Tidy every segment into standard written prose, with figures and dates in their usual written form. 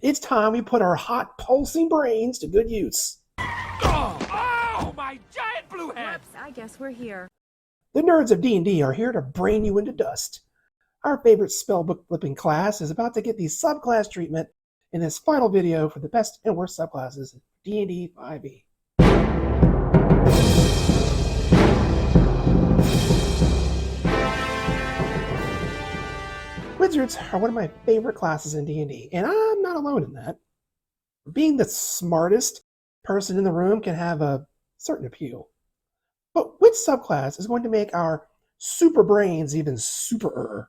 It's time we put our hot, pulsing brains to good use. Oh, my giant blue head! Whoops, I guess we're here. The nerds of D&D are here to brain you into dust. Our favorite spellbook flipping class is about to get the subclass treatment in this final video for the best and worst subclasses in D&D 5e. Wizards are one of my favorite classes in D&D, and I'm not alone in that. Being the smartest person in the room can have a certain appeal. But which subclass is going to make our super brains even super-er?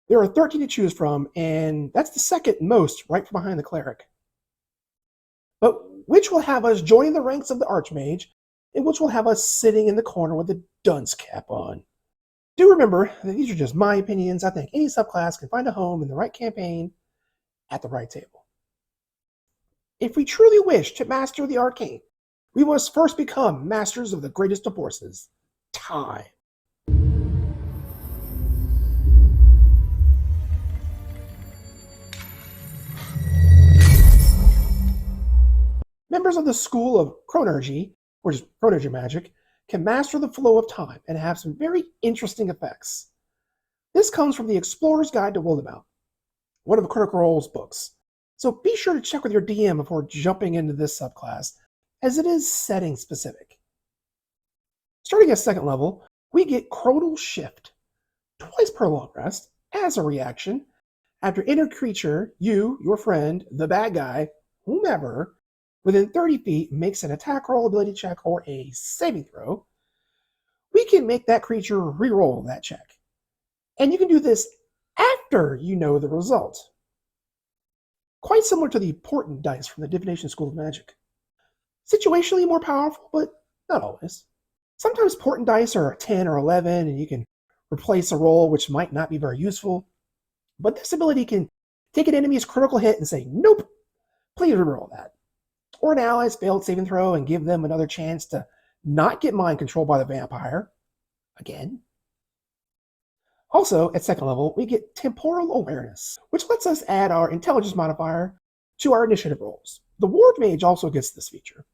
There are 13 to choose from, and that's the second most, right from behind the cleric. But which will have us joining the ranks of the archmage, and which will have us sitting in the corner with a dunce cap on? Do remember that these are just my opinions. I think any subclass can find a home in the right campaign at the right table. If we truly wish to master the arcane, we must first become masters of the greatest of forces, time. Members of the school of Chronurgy, which is Chronurgy magic, can master the flow of time and have some very interesting effects. This comes from the Explorer's Guide to Wildabout, one of Critical Role's books. So be sure to check with your DM before jumping into this subclass, as it is setting specific. Starting at second level, we get Chronal Shift, twice per long rest, as a reaction. After any creature, you, your friend, the bad guy, whomever, within 30 feet makes an attack roll, ability check, or a saving throw, we can make that creature re-roll that check. And you can do this after you know the result. Quite similar to the portent dice from the Divination School of Magic. Situationally more powerful, but not always. Sometimes portent dice are 10 or 11, and you can replace a roll which might not be very useful. But this ability can take an enemy's critical hit and say, nope, please re-roll that. Or an ally's failed saving throw and give them another chance to not get mind controlled by the vampire. Again. Also, at second level, we get Temporal Awareness, which lets us add our intelligence modifier to our initiative rolls. The Ward Mage also gets this feature.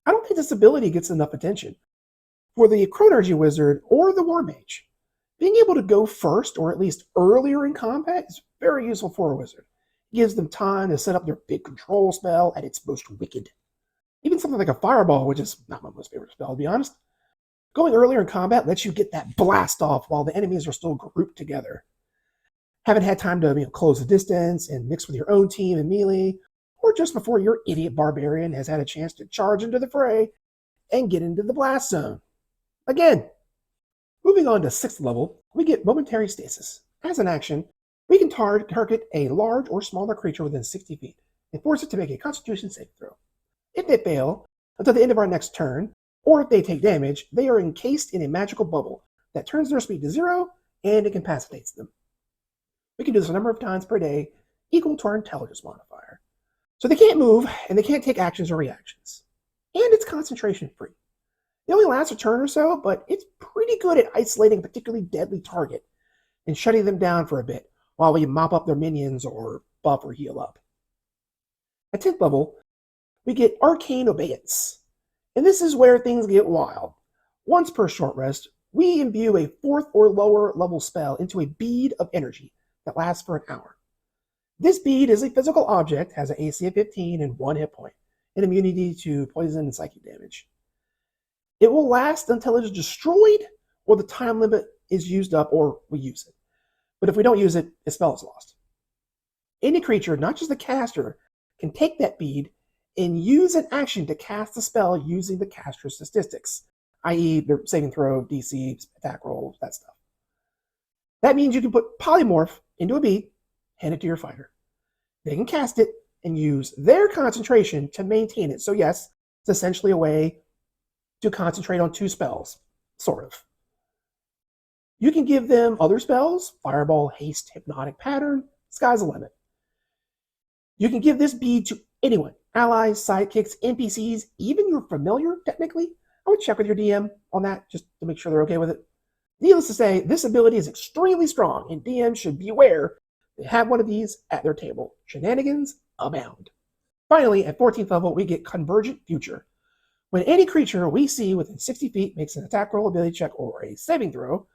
I don't think this ability gets enough attention. For the Chronurgy Wizard or the War Mage, being able to go first, or at least earlier in combat, is very useful for a wizard. It gives them time to set up their big control spell at its most wicked. Even something like a Fireball, which is not my most favorite spell, to be honest. Going earlier in combat lets you get that blast off while the enemies are still grouped together. Haven't had time to close the distance and mix with your own team in melee, or just before your idiot barbarian has had a chance to charge into the fray and get into the blast zone. Again, moving on to 6th level, we get Momentary Stasis. As an action, we can target a large or smaller creature within 60 feet and force it to make a Constitution saving throw. If they fail, until the end of our next turn, or if they take damage, they are encased in a magical bubble that turns their speed to 0 and incapacitates them. We can do this a number of times per day, equal to our intelligence modifier. So they can't move, and they can't take actions or reactions. And it's concentration free. It only lasts a turn or so, but it's pretty good at isolating a particularly deadly target and shutting them down for a bit while we mop up their minions or buff or heal up. At 10th level, we get Arcane Obeyance. And this is where things get wild. Once per short rest, we imbue a 4th or lower level spell into a bead of energy that lasts for an hour. This bead is a physical object, has an AC of 15 and 1 hit point, and immunity to poison and psychic damage. It will last until it is destroyed or the time limit is used up or we use it. But if we don't use it, the spell is lost. Any creature, not just the caster, can take that bead and use an action to cast the spell using the caster's statistics, i.e. their saving throw, DC, attack rolls, that stuff. That means you can put Polymorph into a bead, hand it to your fighter. They can cast it and use their concentration to maintain it. So yes, it's essentially a way to concentrate on 2 spells, sort of. You can give them other spells, Fireball, Haste, Hypnotic Pattern, sky's the limit. You can give this bead to anyone, allies, sidekicks, NPCs, even your familiar, technically. I would check with your DM on that just to make sure they're okay with it. Needless to say, this ability is extremely strong, and DMs should beware They have one of these at their table. Shenanigans abound. Finally, at 14th level, we get Convergent Future. When any creature we see within 60 feet makes an attack roll, ability check, or a saving throw,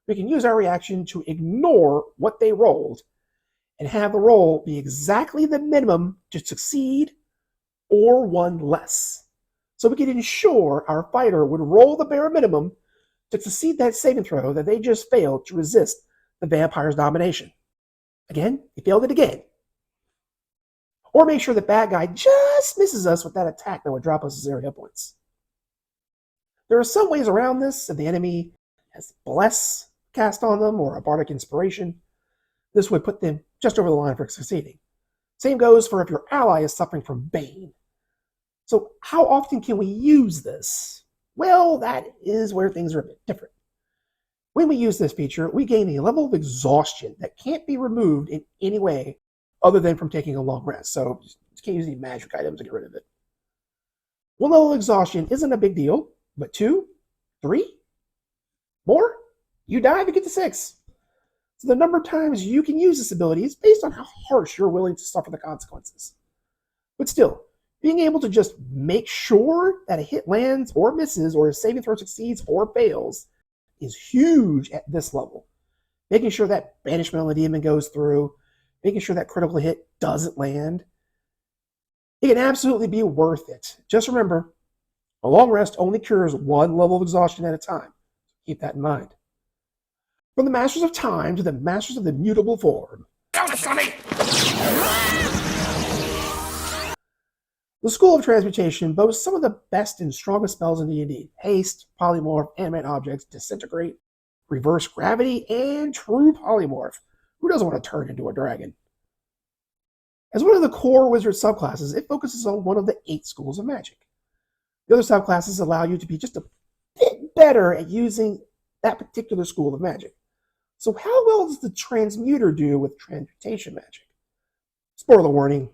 we can use our reaction to ignore what they rolled and have the roll be exactly the minimum to succeed or one less. So we can ensure our fighter would roll the bare minimum to succeed that saving throw that they just failed to resist the vampire's domination. Again, he failed it again. Or make sure the bad guy just misses us with that attack that would drop us 0 hit points. There are some ways around this if the enemy has Bless cast on them or a Bardic Inspiration. This would put them just over the line for succeeding. Same goes for if your ally is suffering from Bane. So how often can we use this? Well, that is where things are a bit different. When we use this feature, we gain a level of exhaustion that can't be removed in any way other than from taking a long rest. So you can't use any magic items to get rid of it. One level of exhaustion isn't a big deal, but 2, 3, more, you die if you get to 6. So the number of times you can use this ability is based on how harsh you're willing to suffer the consequences. But still, being able to just make sure that a hit lands or misses or a saving throw succeeds or fails is huge at this level. Making sure that Banishment on the Demon goes through, making sure that critical hit doesn't land. It can absolutely be worth it. Just remember, a long rest only cures one level of exhaustion at a time. Keep that in mind. From the Masters of Time to the Masters of the Mutable Form. Go, Sonny! The School of Transmutation boasts some of the best and strongest spells in D&D. Haste, Polymorph, Animate Objects, Disintegrate, Reverse Gravity, and True Polymorph. Who doesn't want to turn into a dragon? As one of the core wizard subclasses, it focuses on one of the 8 schools of magic. The other subclasses allow you to be just a bit better at using that particular school of magic. So how well does the Transmuter do with Transmutation magic? Spoiler warning,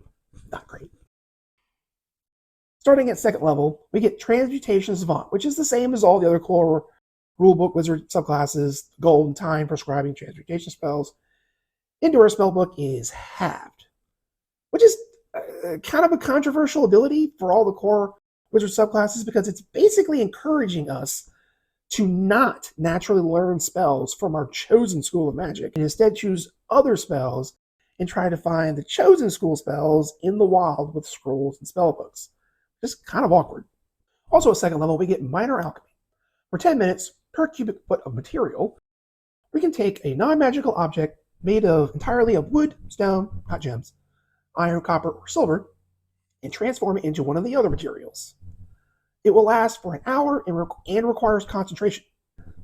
not great. Starting at 2nd level, we get Transmutation Savant, which is the same as all the other core rulebook wizard subclasses. Gold and time prescribing transmutation spells. Into our spellbook is halved, which is kind of a controversial ability for all the core wizard subclasses because it's basically encouraging us to not naturally learn spells from our chosen school of magic and instead choose other spells and try to find the chosen school spells in the wild with scrolls and spellbooks. Just kind of awkward. Also at 2nd level, we get Minor Alchemy. For 10 minutes per cubic foot of material, we can take a non-magical object made entirely of wood, stone, not gems, iron, copper, or silver, and transform it into one of the other materials. It will last for an hour and requires concentration.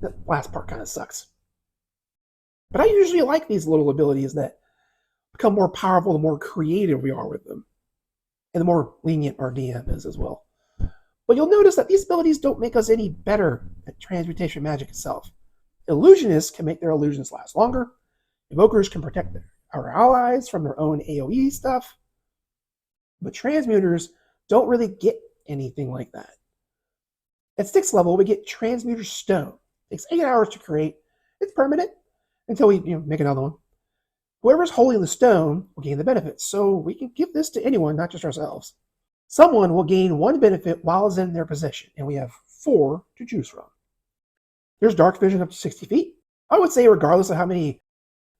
That last part kind of sucks. But I usually like these little abilities that become more powerful the more creative we are with them, and the more lenient our DM is as well. But you'll notice that these abilities don't make us any better at transmutation magic itself. Illusionists can make their illusions last longer. Evokers can protect our allies from their own AoE stuff. But transmuters don't really get anything like that. At 6th level, we get Transmuter Stone. It takes 8 hours to create. It's permanent until we make another one. Whoever's holding the stone will gain the benefits, so we can give this to anyone, not just ourselves. Someone will gain 1 benefit while it's in their possession, and we have 4 to choose from. There's Dark Vision up to 60 feet. I would say regardless of how many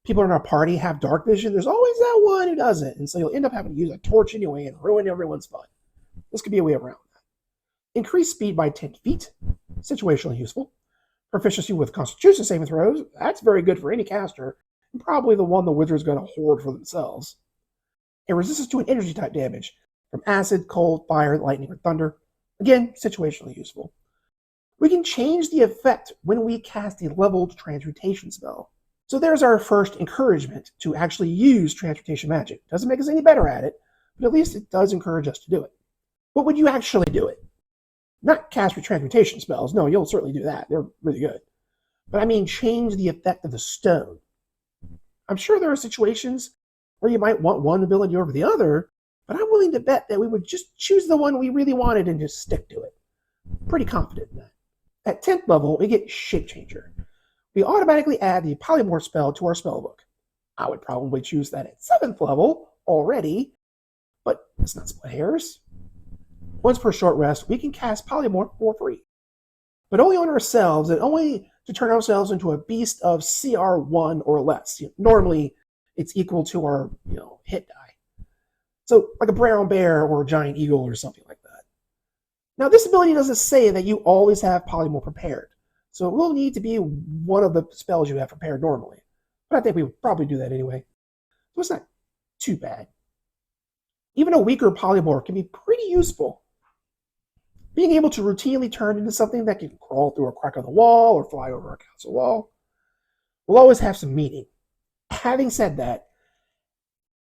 people in our party have Dark Vision, there's always that one who doesn't, and so you'll end up having to use a torch anyway and ruin everyone's fun. This could be a way around that. Increase speed by 10 feet, situationally useful. Proficiency with Constitution saving throws, that's very good for any caster, and probably the one the wizard's going to hoard for themselves. And resistance to an energy type damage, from acid, cold, fire, lightning, or thunder. Again, situationally useful. We can change the effect when we cast a leveled transmutation spell. So there's our first encouragement to actually use transmutation magic. Doesn't make us any better at it, but at least it does encourage us to do it. But would you actually do it? Not cast with transmutation spells. No, you'll certainly do that. They're really good. But I mean change the effect of the stone. I'm sure there are situations where you might want one ability over the other, but I'm willing to bet that we would just choose the one we really wanted and just stick to it. Pretty confident in that. At 10th level, we get Shape Changer. We automatically add the Polymorph spell to our spellbook. I would probably choose that at 7th level already, but let's not split hairs. Once per short rest, we can cast Polymorph for free, but only on ourselves and only to turn ourselves into a beast of CR1 or less. Normally, it's equal to our hit die. So like a brown bear or a giant eagle or something like that. Now, this ability doesn't say that you always have Polymorph prepared, so it will need to be one of the spells you have prepared normally. But I think we would probably do that anyway, so it's not too bad. Even a weaker Polymorph can be pretty useful. Being able to routinely turn into something that can crawl through a crack of the wall or fly over a castle wall will always have some meaning. Having said that,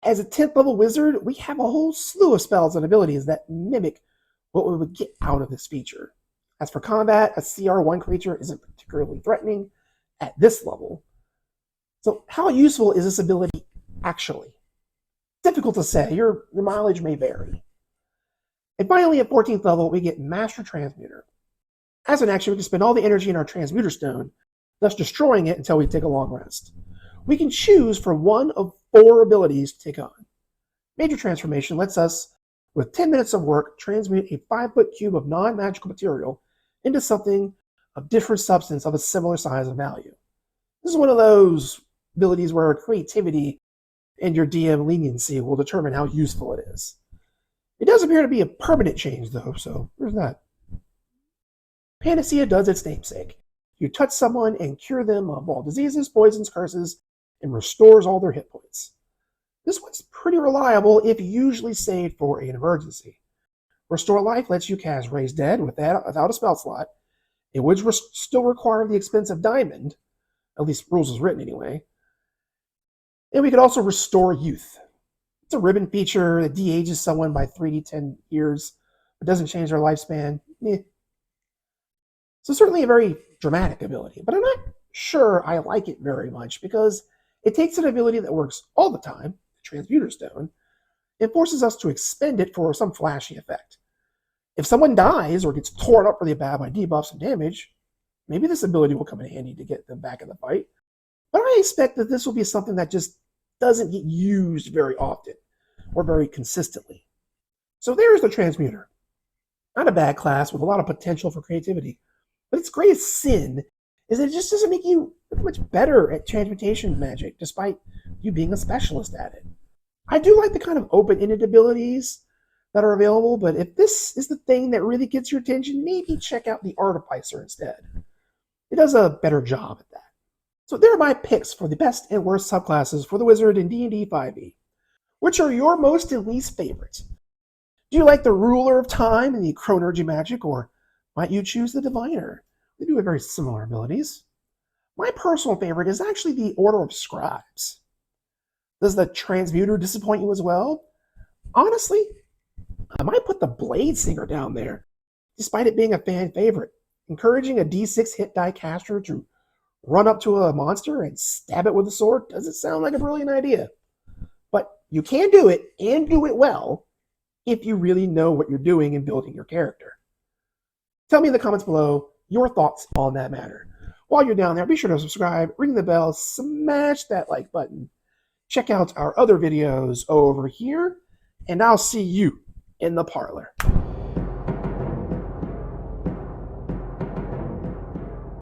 as a 10th level wizard, we have a whole slew of spells and abilities that mimic what we would get out of this feature. As for combat, a CR1 creature isn't particularly threatening at this level. So how useful is this ability actually? Difficult to say. Your mileage may vary. And finally, at 14th level, we get Master Transmuter. As an action, we can spend all the energy in our Transmuter Stone, thus destroying it until we take a long rest. We can choose from one of 4 abilities to take on. Major Transformation lets us, with 10 minutes of work, transmute a 5-foot cube of non-magical material into something of different substance of a similar size and value. This is one of those abilities where creativity and your DM leniency will determine how useful it is. It does appear to be a permanent change, though, so there's that. Panacea does its namesake. You touch someone and cure them of all diseases, poisons, curses, and restores all their hit points. This one's pretty reliable if usually saved for an emergency. Restore Life lets you cast Raise Dead without a spell slot. It would still require the expensive diamond, at least rules is written anyway. And we could also Restore Youth. It's a ribbon feature that de-ages someone by 3d10 years, but doesn't change their lifespan. So certainly a very dramatic ability, but I'm not sure I like it very much because it takes an ability that works all the time, the Transmuter Stone, and forces us to expend it for some flashy effect. If someone dies or gets torn up really bad by debuffs and damage, maybe this ability will come in handy to get them back in the fight. But I expect that this will be something that just doesn't get used very often or very consistently. So there's the Transmuter. Not a bad class with a lot of potential for creativity, but its greatest sin is that it just doesn't make you much better at transmutation magic, despite you being a specialist at it. I do like the kind of open-ended abilities that are available, but if this is the thing that really gets your attention, maybe check out the Artificer instead. It does a better job at that. So there are my picks for the best and worst subclasses for the Wizard in D&D 5e. Which are your most and least favorites? Do you like the Ruler of Time and the Chronurgy magic, or might you choose the Diviner? They do have very similar abilities. My personal favorite is actually the Order of Scribes. Does the Transmuter disappoint you as well? Honestly, I might put the Blade Singer down there, despite it being a fan favorite. Encouraging a D6 hit die caster to run up to a monster and stab it with a sword doesn't sound like a brilliant idea. But you can do it, and do it well, if you really know what you're doing in building your character. Tell me in the comments below your thoughts on that matter. While you're down there, be sure to subscribe, ring the bell, smash that like button. Check out our other videos over here, and I'll see you in the parlor.